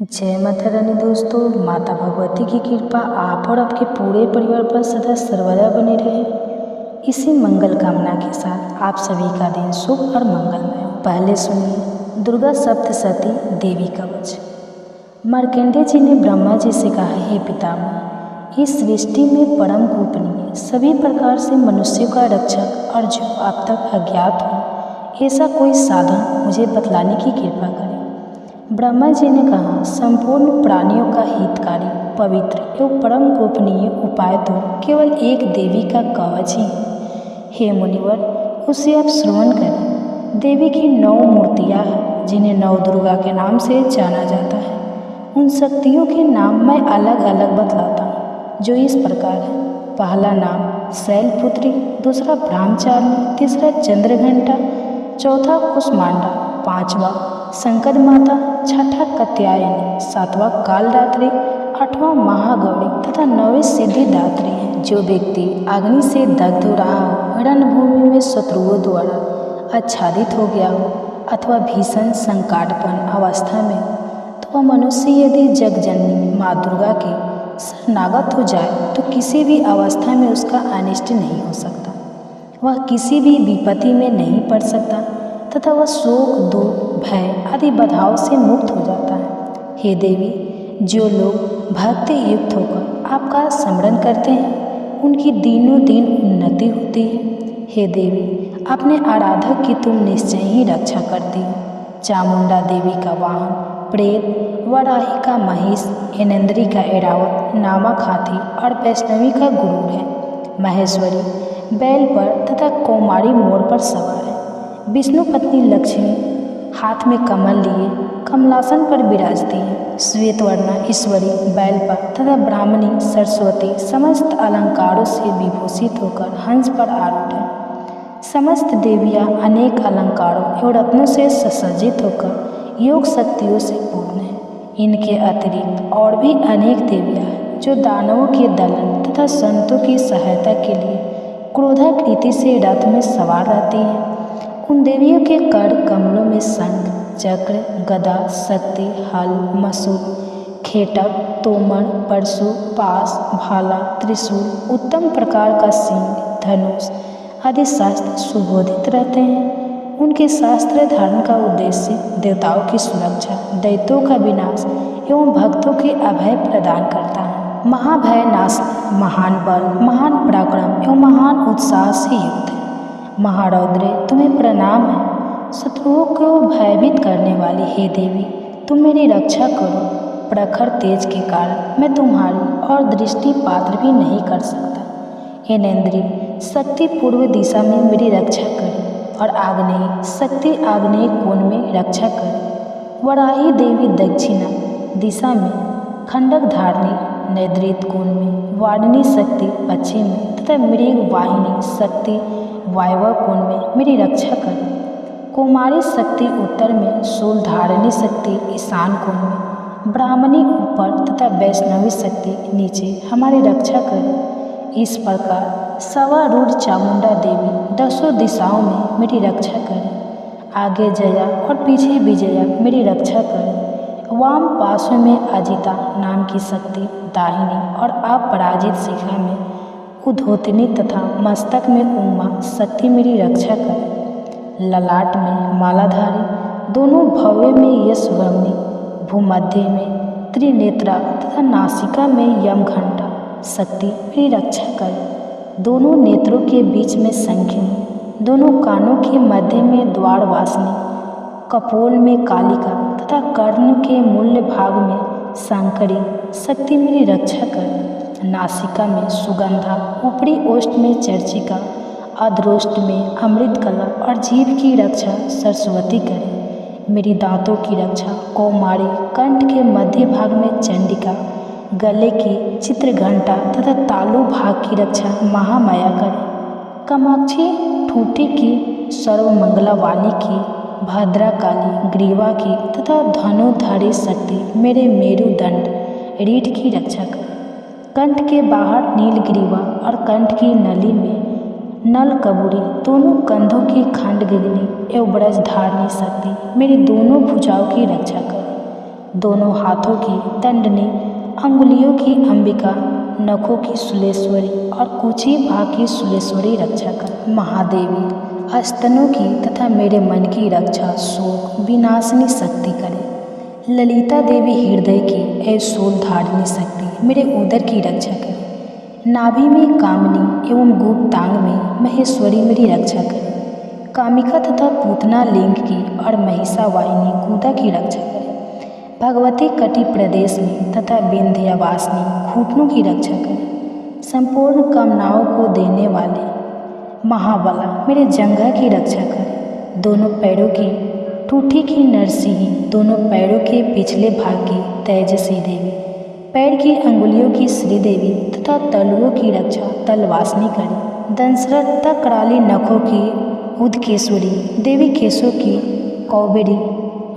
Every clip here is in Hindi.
जय माता रानी। दोस्तों, माता भगवती की कृपा आप और आपके पूरे परिवार पर सदा सर्वदा बनी रहे। इसी मंगल कामना के साथ आप सभी का दिन शुभ और मंगलमय हो। पहले सुनिए दुर्गा सप्तशती देवी कवच। मार्कंडेय जी ने ब्रह्मा जी से कहा, हे पितामह, इस सृष्टि में परम गोपनीय सभी प्रकार से मनुष्यों का रक्षक और जो आप तक अज्ञात हो ऐसा कोई साधन मुझे बतलाने की कृपा करें। ब्रह्मा जी ने कहा, संपूर्ण प्राणियों का हितकारी, पवित्र एवं परम गोपनीय उपाय तो केवल एक देवी का कवच ही है। हे मुनिवर, उसे आप श्रवण करें। देवी की 9 मूर्तियाँ हैं जिन्हें 9 दुर्गा के नाम से जाना जाता है। उन शक्तियों के नाम मैं अलग अलग बतलाता हूँ, जो इस प्रकार है। पहला नाम शैलपुत्री, दूसरा ब्रह्मचारिणी, तीसरा चंद्रघंटा, चौथा कुष्मांडा, पांचवा संकट माता, छठा कात्यायनी, सातवां कालरात्रि, आठवां महागौरी तथा 9वीं सिद्धिदात्री है। जो व्यक्ति अग्नि से दग्ध हो रहा हो, रणभूमि में शत्रुओं द्वारा आच्छादित हो गया हो अथवा भीषण संकटपूर्ण अवस्था में हो, तो वह मनुष्य यदि जगजननी माँ दुर्गा के शरणागत हो जाए तो किसी भी अवस्था में उसका अनिष्ट नहीं हो सकता। वह किसी भी विपत्ति में नहीं पड़ सकता तथा वह शोक, दुख, भय आदि बाधाओं से मुक्त हो जाता है। हे देवी, जो लोग भक्ति युक्त होकर आपका स्मरण करते हैं उनकी दिनों दिन उन्नति होती है। हे देवी, अपने आराधक की तुम निश्चय ही रक्षा करती हो। चामुंडा देवी का वाहन प्रेत, वराही का महिष, ऐनेन्द्री का ऐरावत, नामक हाथी और वैष्णवी का गुरूर है। महेश्वरी बैल पर तथा कौमारी मोर पर सवार है। विष्णु पत्नी लक्ष्मी हाथ में कमल लिए कमलासन पर विराजती है। श्वेतवर्णा ईश्वरी बैल पर तथा ब्राह्मणी सरस्वती समस्त अलंकारों से विभूषित होकर हंस पर आरूढ़ है। समस्त देवियाँ अनेक अलंकारों एवं रत्नों से सुसज्जित होकर योग शक्तियों से पूर्ण है। इनके अतिरिक्त और भी अनेक देवियाँ हैं जो दानवों के दलन तथा संतों की सहायता के लिए क्रोधाकृति से रथ में सवार रहती हैं। उन देवियों के कर कमलों में शंख, चक्र, गदा, शक्ति, हल, मसूल, खेटक, तोमर, परशु, पास, भाला, त्रिशूल, उत्तम प्रकार का सिंह, धनुष आदि शास्त्र सुबोधित रहते हैं। उनके शास्त्र धारण का उद्देश्य देवताओं की सुरक्षा, दैत्यों का विनाश एवं भक्तों के अभय प्रदान करता है। महाभय नाश, महान बल, महान पराक्रम एवं महान उत्साह से युक्त है। महारौद्रे, तुम्हें प्रणाम है। शत्रुओं को भयभीत करने वाली हे देवी, तुम मेरी रक्षा करो। प्रखर तेज के कारण मैं तुम्हारी और दृष्टि पात्र भी नहीं कर सकता। ऐनेन्द्री शक्ति पूर्व दिशा में मेरी रक्षा करे और आग्नेय शक्ति आग्नेय कोण में रक्षा करे। वराही देवी दक्षिणा दिशा में, खंडक धारणी नैऋत्य कोण में, वाणिनी शक्ति पश्चिम में तथा मृग वाहिनी शक्ति वायव्य कोण में मेरी रक्षा करें। कुमारी शक्ति उत्तर में, शूल धारिणी शक्ति ईशान कोण में, ब्राह्मणी ऊपर तथा वैष्णवी शक्ति नीचे हमारी रक्षा करें। इस प्रकार सवारूढ़ चामुंडा देवी 10 दिशाओं में मेरी रक्षा करें। आगे जया और पीछे विजया मेरी रक्षा करें। वाम पार्श्व में अजिता नाम की शक्ति दाहिनी और अपराजित शिखा में उद्योतनी तथा मस्तक में उमा शक्ति मेरी रक्षा करें। ललाट में मालाधारी, दोनों भव्य में यशवर्णी, भूमध्य में त्रिनेत्रा तथा नासिका में यमघंटा शक्ति मेरी रक्षा करें। दोनों नेत्रों के बीच में शंखिनी, दोनों कानों के मध्य में द्वारवासिनी, कपोल में कालिका तथा कर्ण के मूल्य भाग में शंकरी शक्ति मेरी रक्षा करें। नासिका में सुगंधा, ऊपरी ओष्ठ में चर्चिका, अधरोष्ठ में अमृतकला और जीभ की रक्षा सरस्वती करें। मेरी दांतों की रक्षा कौमारी, कंठ के मध्य भाग में चंडिका, गले की चित्रघंटा तथा तालु भाग की रक्षा महामाया करें। कामाक्षी ठूठी की, सर्वमंगला वाणी की, भद्राकाली ग्रीवा की तथा धनुधारी शक्ति मेरे मेरुदंड रीढ़ की रक्षा करें। कंठ के बाहर नीलग्रीवा और कंठ की नली में नलकबूरी, दोनों कंधों की खंडगिनी एवं ब्रजधारणी शक्ति मेरी दोनों भुजाओं की रक्षा करें। दोनों हाथों की दंडनी, अंगुलियों की अंबिका, नखों की सुलेश्वरी और कुची भाग की सुलेश्वरी रक्षा कर। महादेवी स्तनों की तथा मेरे मन की रक्षा शोक विनाशिनी शक्ति करे। ललिता देवी हृदय की ए शूल धारिणी शक्ति मेरे उदर की रक्षा करे। नाभि में कामनी एवं गुप्तांग में महेश्वरी मेरी रक्षा करे। कामिका तथा पूतना लिंग की और महिषा वाहिनी गुदा की रक्षा करे। भगवती कटि प्रदेश में तथा विंध्यवासिनी घुटनों की रक्षा करे। संपूर्ण कामनाओं को देने वाले महाबला मेरे जंघा की रक्षा करे। दोनों पैरों की टूठी की नरसिंही, दोनों पैरों के पिछले भाग की तेजसी देवी, पैर की अंगुलियों की श्रीदेवी तथा तलुओं की रक्षा तलवासिनी करे। दंशरथ तथा कराली नखों की उदकेश्वरी देवी, केशों की कौबेरी,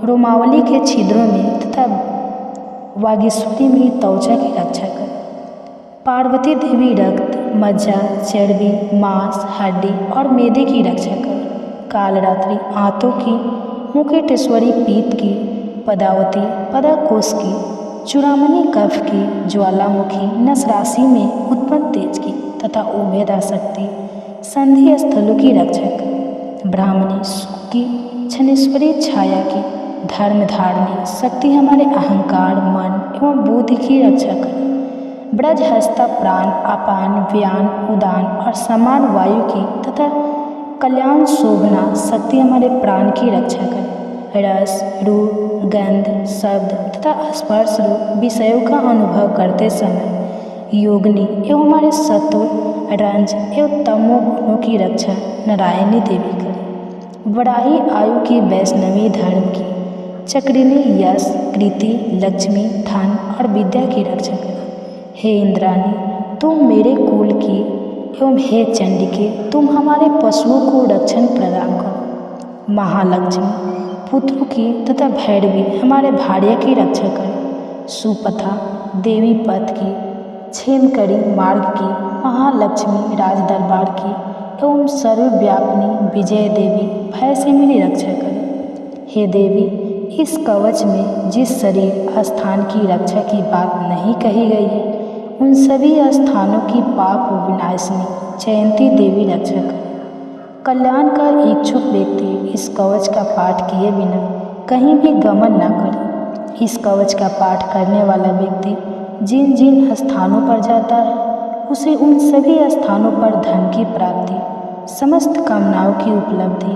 रोमावली के छिद्रों में तथा वागीश्वरी मेरी त्वचा की रक्षा करे। पार्वती देवी रक्त, मज्जा, चर्बी, मांस, हड्डी और मेदे की रक्षा करे। कालरात्रि आंतों की, मुकुटेश्वरी पीत की, पदावती पदाकोश की, चूड़ामणि कफ की, ज्वालामुखी नस राशि में उत्पन्न तेज की तथा उभेदा शक्ति संधि स्थलों की रक्षा करे। ब्राह्मणी सुख की, छनेश्वरी छाया की, धर्म धारणी शक्ति हमारे अहंकार, मन एवं बुद्धि की रक्षा करे। ब्रज हस्ता प्राण, अपान, व्यान, उदान और समान वायु की तथा कल्याण शोभना शक्ति हमारे प्राण की रक्षा करे। रस, रूप, गंध, शब्द तथा स्पर्श रूप विषयों का अनुभव करते समय योगिनी एवं हमारे सत्व, रंज एवं तमो गुणों की रक्षा नारायणी देवी करे। बड़ाई आयु की वैष्णवी धर्म की, चक्रिणी यश, कृति, लक्ष्मी, धन और विद्या की रक्षा करे। हे इंद्राणी, तुम मेरे कुल की एवं हे चंडिके, तुम हमारे पशुओं को रक्षण प्रदान करो। महालक्ष्मी पुत्रों की तथा भैरवी हमारे भार्या की रक्षा करे। सुपथा देवी पथ की, क्षेमकरी मार्ग की, महालक्ष्मी राज दरबार की एवं सर्वव्यापिनी विजय देवी भय से मेरी रक्षा करे। हे देवी, इस कवच में जिस शरीर स्थान की रक्षा की बात नहीं कही गई है, उन सभी स्थानों की पाप विनाशिनी जयंती देवी रक्षा करे। कल्याण का इच्छुक व्यक्ति इस कवच का पाठ किए बिना कहीं भी गमन न करे। इस कवच का पाठ करने वाला व्यक्ति जिन जिन स्थानों पर जाता है, उसे उन सभी स्थानों पर धन की प्राप्ति, समस्त कामनाओं की उपलब्धि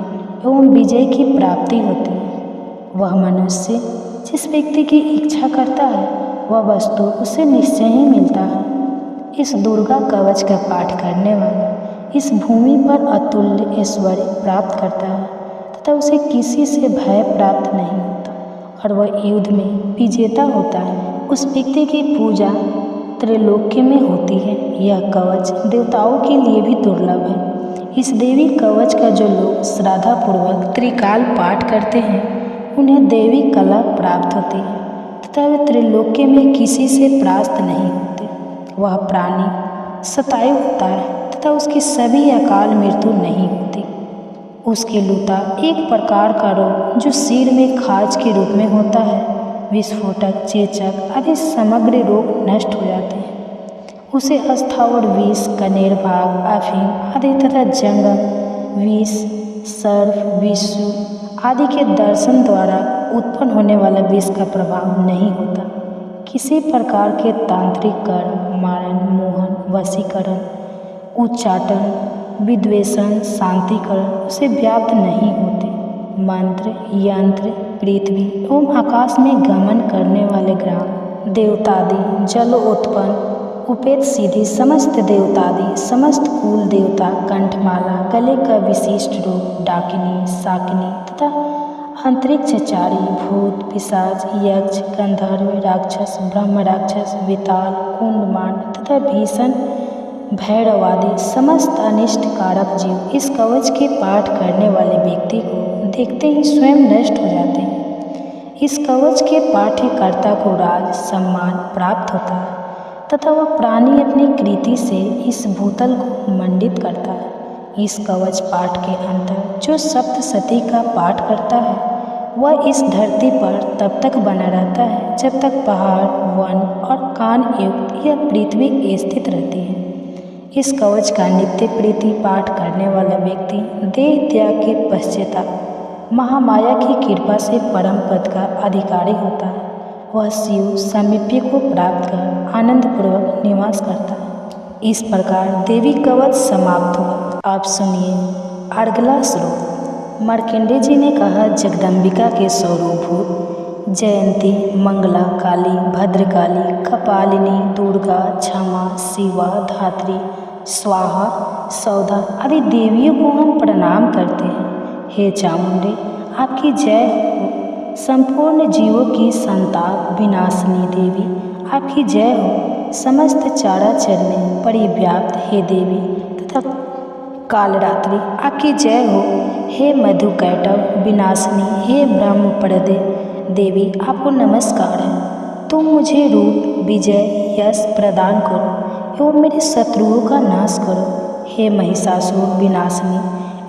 एवं विजय की प्राप्ति होती है। वह मनुष्य जिस व्यक्ति की इच्छा करता है, वह वस्तु उसे निश्चय ही मिलता है। इस दुर्गा कवच का पाठ करने वाला इस भूमि पर अतुल्य ऐश्वर्य प्राप्त करता है तथा उसे किसी से भय प्राप्त नहीं होता और वह युद्ध में विजेता होता है। उस व्यक्ति की पूजा त्रैलोक्य में होती है। यह कवच देवताओं के लिए भी दुर्लभ है। इस देवी कवच का जो लोग श्रद्धापूर्वक त्रिकाल पाठ करते हैं, उन्हें देवी कला प्राप्त होती है तथा वे त्रैलोक्य में किसी से परास्त नहीं होते। वह प्राणी शतायु होता है तथा उसकी सभी अकाल मृत्यु नहीं होती। उसके लूता एक प्रकार का रोग जो सिर में खाज के रूप में होता है, विस्फोटक, चेचक आदि समग्र रोग नष्ट हो जाते हैं। उसे अस्थावर विष, कनेर भाग, अफीम आदि तथा जंगम विष, सर्प, विषु आदि के दर्शन द्वारा उत्पन्न होने वाला विष का प्रभाव नहीं होता। किसी प्रकार के तांत्रिक कर्म, मारण, मोहन, वशीकरण, उच्चाटन, विद्वेषण, शांतिकरण उसे व्याप्त नहीं होते। मंत्र, यंत्र, पृथ्वी एवं आकाश में गमन करने वाले ग्राम, देवतादि, जल उत्पन्न, उपेत सीधी समस्त देवतादि, समस्त कुल देवता, कंठमाला, गले का विशिष्ट रूप, डाकिनी, शाकिनी तथा अंतरिक्षचारी, भूत, पिशाच, यक्ष, गंधर्व, राक्षस, ब्रह्म राक्षस, विताल, कुंडमांड तथा भीषण भैरवादि समस्त अनिष्ट कारक जीव इस कवच के पाठ करने वाले व्यक्ति को देखते ही स्वयं नष्ट हो जाते हैं। इस कवच के पाठ्यकर्ता को राज सम्मान प्राप्त होता है तथा वह प्राणी अपनी कृति से इस भूतल को मंडित करता है। इस कवच पाठ के अंतर जो सप्तशती का पाठ करता है, वह इस धरती पर तब तक बना रहता है जब तक पहाड़, वन और कान युक्त यह पृथ्वी स्थित रहती है। इस कवच का नित्य प्रीति पाठ करने वाला व्यक्ति देह त्याग के पश्चात महामाया की कृपा से परम पद का अधिकारी होता है। वह शिव सामीप्य को प्राप्त कर आनंदपूर्वक निवास करता है। इस प्रकार देवी कवच समाप्त हुआ। आप सुनिए अगला श्लोक। मार्कंडेय जी ने कहा, जगदम्बिका के स्वरूपभूत जयंती, मंगला, काली, भद्रकाली, कपालिनी, दुर्गा, क्षमा, शिवा, धात्री, स्वाहा, सौधा आदि देवियों को हम प्रणाम करते हैं। हे चामुंडे, आपकी जय हो। संपूर्ण जीवों की संताप विनाशिनी देवी, आपकी जय हो। समस्त चराचर में परिव्याप्त हे देवी तथा कालरात्रि, आपकी जय हो। हे मधुकैटभ विनाशिनी, हे ब्रह्मप्रदे देवी, आपको नमस्कार है। तुम मुझे रूप, विजय, यश प्रदान करो एवं मेरे शत्रुओं का नाश करो। हे महिषासुर विनाशिनी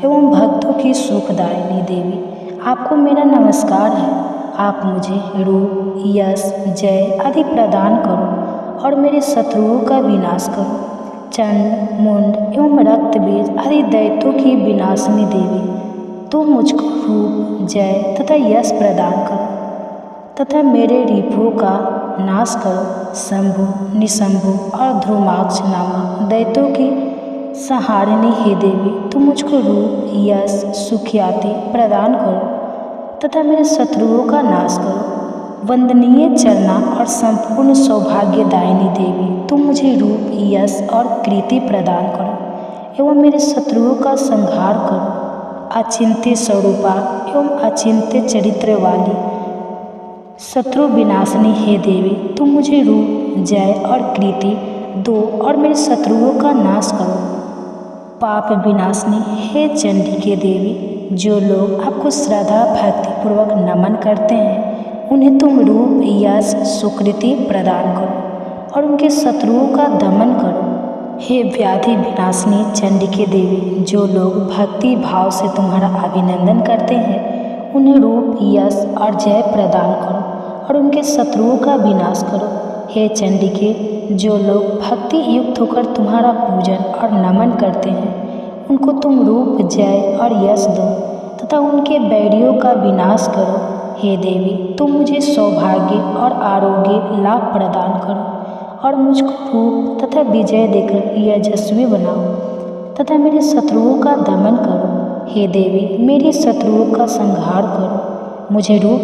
एवं भक्तों की सुखदायिनी देवी, आपको मेरा नमस्कार है। आप मुझे रूप, यश, जय आदि प्रदान करो और मेरे शत्रुओं का विनाश करो। चंड, मुंड एवं रक्त बीज आदि दैत्यों की विनाशिनी देवी, तुम मुझको रूप, जय तथा यश प्रदान करो तथा मेरे रिपुओं का नाश करो। शंभु, निशंभु और ध्रुमाक्ष नामक दैत्यों की संहारिणी हे देवी, तुम मुझको रूप, यश, सुख्याति प्रदान करो तथा मेरे शत्रुओं का नाश करो। वंदनीय चरना और संपूर्ण सौभाग्यदायिनी देवी, तुम मुझे रूप, यश और कीर्ति प्रदान करो एवं मेरे शत्रुओं का संहार करो। अचिंत्य स्वरूपा एवं अचिंत्य चरित्र वाली शत्रु विनाशिनी हे देवी, तुम मुझे रूप, जय और कीर्ति दो और मेरे शत्रुओं का नाश करो। पाप विनाशिनी हे चंडिके देवी, जो लोग आपको श्रद्धा भक्तिपूर्वक नमन करते हैं उन्हें तुम रूप, यश, सुकृति प्रदान करो और उनके शत्रुओं का दमन करो। हे व्याधि विनाशिनी चंडिके देवी, जो लोग भक्ति भाव से तुम्हारा अभिनंदन करते हैं उन्हें रूप, यश और जय प्रदान करो और उनके शत्रुओं का विनाश करो। हे चंडिके, जो लोग भक्ति युक्त होकर तुम्हारा पूजन और नमन करते हैं उनको तुम रूप, जय और यश दो तथा उनके बैरियों का विनाश करो। हे देवी, तुम मुझे सौभाग्य और आरोग्य लाभ प्रदान करो और मुझको रूप तथा विजय देकर यशस्वी बनाओ तथा मेरे शत्रुओं का दमन करो। हे देवी, मेरे शत्रुओं का संहार करो, मुझे रूप,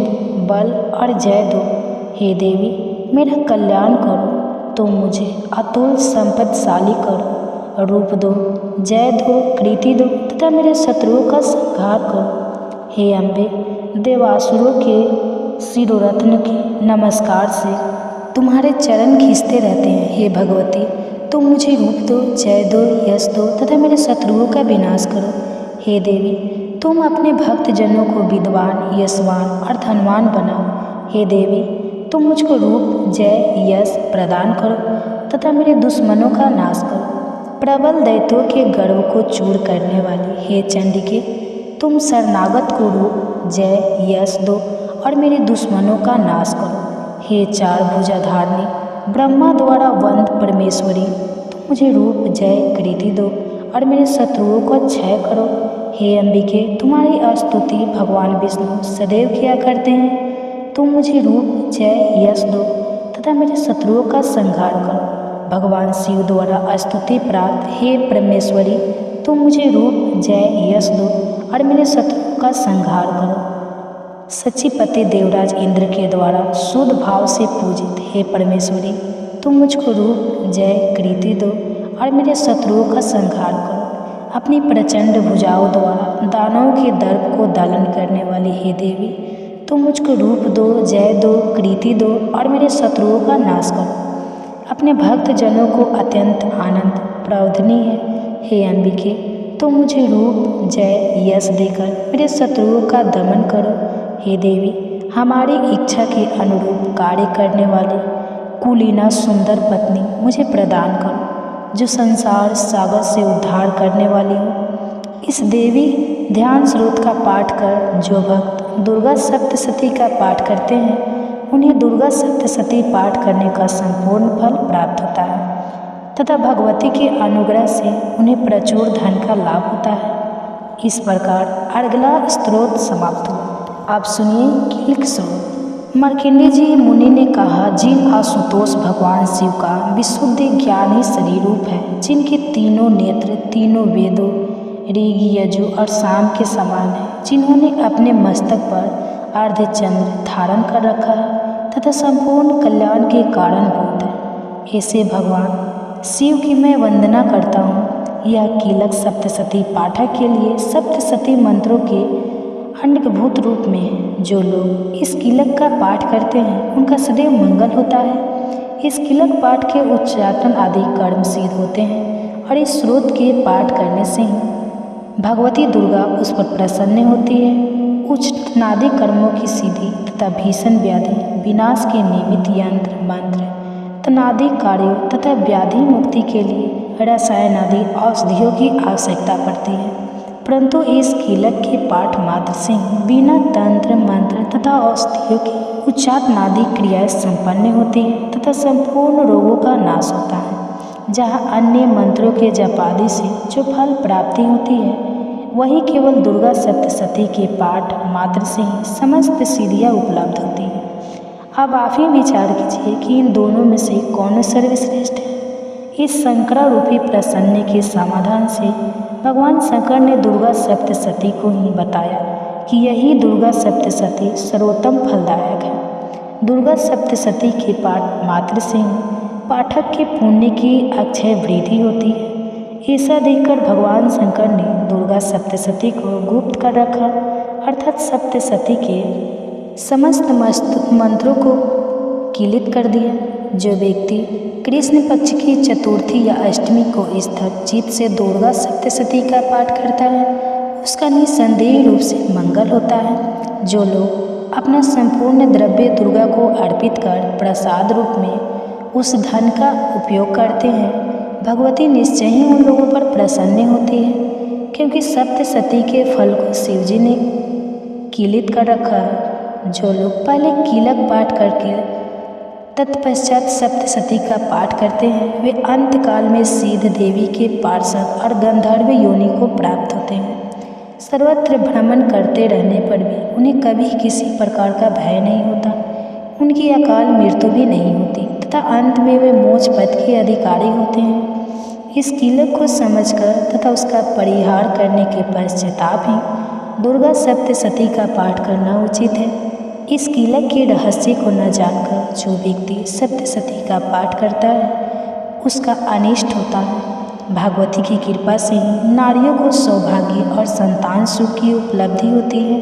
बल और जय दो। हे देवी, मेरा कल्याण करो, तुम मुझे अतुल संपत्तिशाली करो, रूप दो, जय दो, कीर्ति दो तथा मेरे शत्रुओं का संहार करो। हे अम्बे, देवासुरों के शिरोरत्न के नमस्कार से तुम्हारे चरण खींचते रहते हैं। हे भगवती, तुम मुझे रूप दो, जय दो, यश दो तथा मेरे शत्रुओं का विनाश करो। हे देवी, तुम अपने भक्तजनों को विद्वान, यशवान और धनवान बनाओ। हे देवी, तुम मुझको रूप, जय, यश प्रदान करो तथा मेरे दुश्मनों का नाश करो। प्रबल दैत्यों के गर्व को चूर करने वाली हे चंडिके, तुम शरणागत को रूप, जय, यश दो और मेरे दुश्मनों का नाश करो। हे चार भुजाधारिणी ब्रह्मा द्वारा वंद परमेश्वरी, तुम मुझे रूप, जय, कीर्ति दो और मेरे शत्रुओं को क्षय करो। हे अंबिके, तुम्हारी स्तुति भगवान विष्णु सदैव किया करते हैं। तुम मुझे रूप, जय, यश दो तथा मेरे शत्रुओं का संहार करो। भगवान शिव द्वारा स्तुति प्राप्त हे परमेश्वरी, तुम मुझे रूप, जय, यश दो और मेरे शत्रुओं का संहार करो। सचिपति देवराज इंद्र के द्वारा शुद्ध भाव से पूजित हे परमेश्वरी, तुम मुझको रूप, जय, कीर्ति दो और मेरे शत्रुओं का संहार करो। अपनी प्रचंड भुजाओं द्वारा दानवों के दर्प को दालन करने वाली हे देवी, तुम मुझको रूप दो, जय दो, कीर्ति दो और मेरे शत्रुओं का नाश करो। अपने भक्त जनों को अत्यंत आनंद प्रौधनी है हे अंबिके, तुम मुझे रूप, जय, यश देकर मेरे शत्रुओं का दमन करो। हे देवी, हमारी इच्छा के अनुरूप कार्य करने वाली कुलीना सुंदर पत्नी मुझे प्रदान करो, जो संसार सागर से उद्धार करने वाली हो। इस देवी ध्यान स्रोत का पाठ कर जो भक्त दुर्गा सप्तशती का पाठ करते हैं उन्हें दुर्गा सप्तशती पाठ करने का संपूर्ण फल प्राप्त होता है तथा भगवती के अनुग्रह से उन्हें प्रचुर धन का लाभ होता है। इस प्रकार अर्गला स्तोत्र समाप्त हुआ। आप सुनिए कीलक स्रोत। मार्कंडेय जी मुनि ने कहा, जिन आशुतोष भगवान शिव का विशुद्ध ज्ञान ही शरीर रूप है, जिनके तीनों नेत्र तीनों वेदों ऋग यजु और साम के समान है, जिन्होंने अपने मस्तक पर अर्धचंद्र धारण कर रखा है तथा संपूर्ण कल्याण के कारणभूत है, ऐसे भगवान शिव की मैं वंदना करता हूँ। यह कीलक सप्तशती पाठक के लिए सप्तशती मंत्रों के अंगभूत रूप में है। जो लोग इस कीलक का पाठ करते हैं उनका सदैव मंगल होता है। इस कीलक पाठ के उच्चाटन आदि कर्म सिद्ध होते हैं और इस स्रोत के पाठ करने से ही भगवती दुर्गा उस पर प्रसन्न होती है। उच्च नादी कर्मों की सिद्धि तथा भीषण व्याधि विनाश के निमित्त यंत्र मंत्र तनादि कार्यों तथा व्याधि मुक्ति के लिए रसायन आदि औषधियों की आवश्यकता पड़ती है, परंतु इस कीलक के पाठ मात्र से ही बिना तंत्र मंत्र तथा औषधियों की उच्चाट नादी क्रियाएं संपन्न होती है तथा संपूर्ण रोगों का नाश होता है। जहाँ अन्य मंत्रों के जपादि से जो फल प्राप्ति होती है, वही केवल दुर्गा सप्तशती के पाठ मात्र से ही समस्त सिद्धियाँ उपलब्ध होती है। अब आप ही विचार कीजिए कि इन दोनों में से कौन सर्वश्रेष्ठ है। इस शंकरा रूपी प्रसन्न के समाधान से भगवान शंकर ने दुर्गा सप्तशती को ही बताया कि यही दुर्गा सप्तशती सर्वोत्तम फलदायक है। दुर्गा सप्तशती के पाठ मात्र से ही पाठक के पुण्य की अक्षय वृद्धि होती है। ऐसा देखकर भगवान शंकर ने दुर्गा सप्तशती को गुप्त कर रखा, अर्थात सप्तशती के समस्त मंत्रों को कीलित कर दिया। जो व्यक्ति कृष्ण पक्ष की चतुर्थी या अष्टमी को स्थिर चित्त से दुर्गा सप्तशती का पाठ करता है, उसका निसंदेह रूप से मंगल होता है। जो लोग अपना संपूर्ण द्रव्य दुर्गा को अर्पित कर प्रसाद रूप में उस धन का उपयोग करते हैं, भगवती निश्चय ही उन लोगों पर प्रसन्न होती है, क्योंकि सप्तशती के फल को शिव जी ने कीलित कर रखा है। जो लोग पहले कीलक पाठ करके तत्पश्चात सप्तशती का पाठ करते हैं, वे अंतकाल में सिद्ध देवी के पार्षद और गंधर्व योनि को प्राप्त होते हैं। सर्वत्र भ्रमण करते रहने पर भी उन्हें कभी किसी प्रकार का भय नहीं होता, उनकी अकाल मृत्यु भी नहीं होती तथा अंत में वे मोक्ष पद के अधिकारी होते हैं। इस कीलक को समझकर तथा उसका परिहार करने के पश्चाताप ही दुर्गा सप्तशती का पाठ करना उचित है। इस कीलक के रहस्य को न जानकर जो व्यक्ति सप्तशती का पाठ करता है, उसका अनिष्ट होता है। भगवती की कृपा से ही नारियों को सौभाग्य और संतान सुख की उपलब्धि होती है।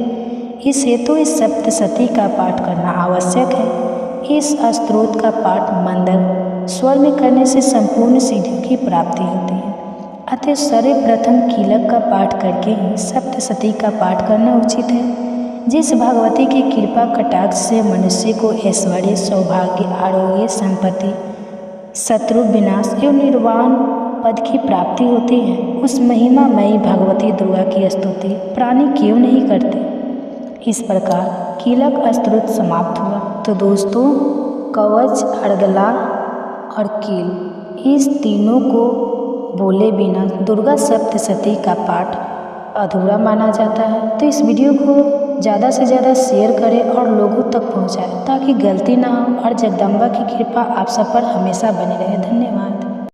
इस हेतु इस सप्तशती का पाठ करना आवश्यक है। इस स्तोत्र का पाठ मंदर स्वर में करने से संपूर्ण सिद्धियों की प्राप्ति होती है। अतः सर्वप्रथम कीलक का पाठ करके ही सप्तशती का पाठ करना उचित है। जिस भगवती की कृपा कटाक्ष से मनुष्य को ऐश्वर्य सौभाग्य आरोग्य संपत्ति शत्रु विनाश एवं निर्वाण पद की प्राप्ति होती है, उस महिमामयी भगवती दुर्गा की स्तुति प्राणी क्यों नहीं करते। इस प्रकार कीलक स्तोत्र समाप्त हुआ। तो दोस्तों, कवच अर्गला और कील इस तीनों को बोले बिना दुर्गा सप्तशती का पाठ अधूरा माना जाता है। तो इस वीडियो को ज़्यादा से ज़्यादा शेयर करें और लोगों तक पहुंचाएं, ताकि गलती ना हो और जगदम्बा की कृपा आप सब पर हमेशा बनी रहे। धन्यवाद।